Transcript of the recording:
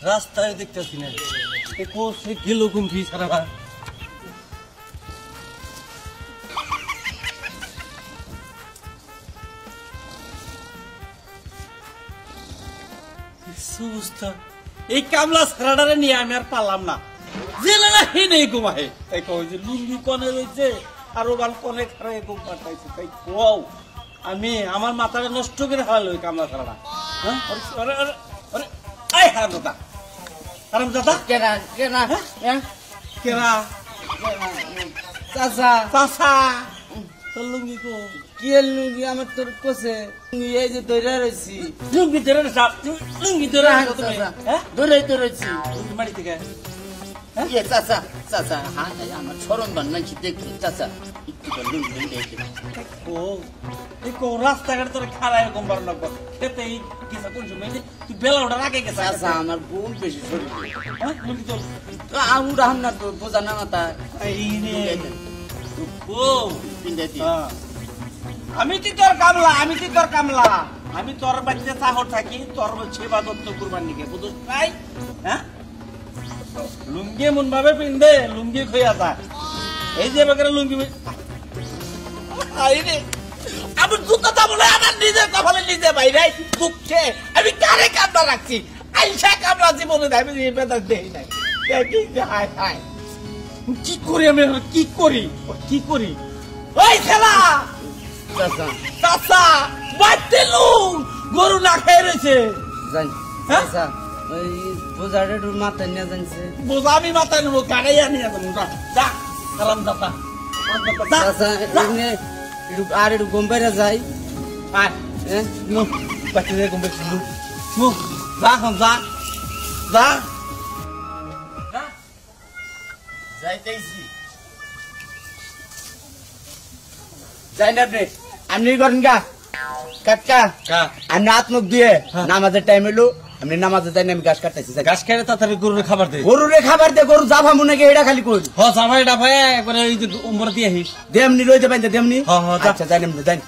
রাস্তায় দেখতেছি না গেল কুম্ভি সারা এই কামলা সারাডারে নিয়ে আমি আর পারলাম না জেলে না হে নেই ঘুমাহে তাই কই যে লুঙ্গি কনে রয়েছে আর ওবাল কনে খারাপ ঘুম পাঠাইছে তাই কোয়াও আমি আমার মাথাটা নষ্ট করে হারালো ওই কামলা সারাডা হ্যাঁ আরে আরে আরে আই হারামজাদা হারামজাদা কেনা কেনা হ্যাঁ কেনা চাচা চাচা তোর লুঙ্গি কো কি লুঙ্গি আমার তোর কোসে এই যে দইরা রইছি লুঙ্গি ধরে লুঙ্গি ধরে হ্যাঁ দইরাই তো রইছি লুঙ্গি মারি থেকে ইয়ে চাচা চাচা আমার সরম বান নাকি দেখি চাচা একটু লুঙ্গি দেখি ও এই কো রাস্তাঘাট তোর খারাপ এরকম বার লাগবে খেতে কিসা কোন সময় তুই বেলা ওঠার আগে গেছে চাচা আমার গুণ বেশি শরীর হ্যাঁ লুঙ্গি তোর আমি রাম না তো বোঝা না মাথা এই রে ও পিন্দাতি আমি কি তোর কামলা আমি তোর বাড়িতে চাহর থাকি তোর সেবা দত্ত কুরবান নিকে বুঝছ নাই হ্যাঁ লুঙ্গি মন ভাবে পিন্দে লুঙ্গি খইয়া তা এই যে বেকারে লুঙ্গি আইরে আমি দুঃখটা বলে আমার নিজের কপালে নিজে বাইরে দুঃখে আমি কারে কামলা রাখছি আইসা কামলা জীবনে আমি বেদা দেই নাই হায় হায় কি করি আমি কি করি ওই খেলা চাচা চাচা বাড়তে লুং গরু না খেয়ে রয়েছে জান চাচা ওই বোঝাটা একটু মাথায় নিয়ে জানছে বোঝা আমি মাথায় নেবো গাড়াইয়া নিয়ে যাবো যা কালাম চাচা চাচা এমনি একটু আর একটু গম পাইরা যাই আয় হ্যাঁ নো বাচ্চা দিয়ে ঘুম পেয়েছিল নো যা এখন যা যা যাইতেছি যাই না আপনি আপনি করেন গা কাটকা আপনি হাত মুখ দিয়ে নামাজের টাইম এলো আপনি নামাজের টাইমে আমি গাছ কাটতেছি গাছ খেয়ে তাড়াতাড়ি গরুর খাবার দে গরুরে খাবার দে গরু জাফা মনে গে এটা খালি কই হ জামাই ডাফায় একবারে এই যে উমর দিয়ে আহিস দেমনি রইতে পাইতে দেমনি হ হ আচ্ছা যাই না যাই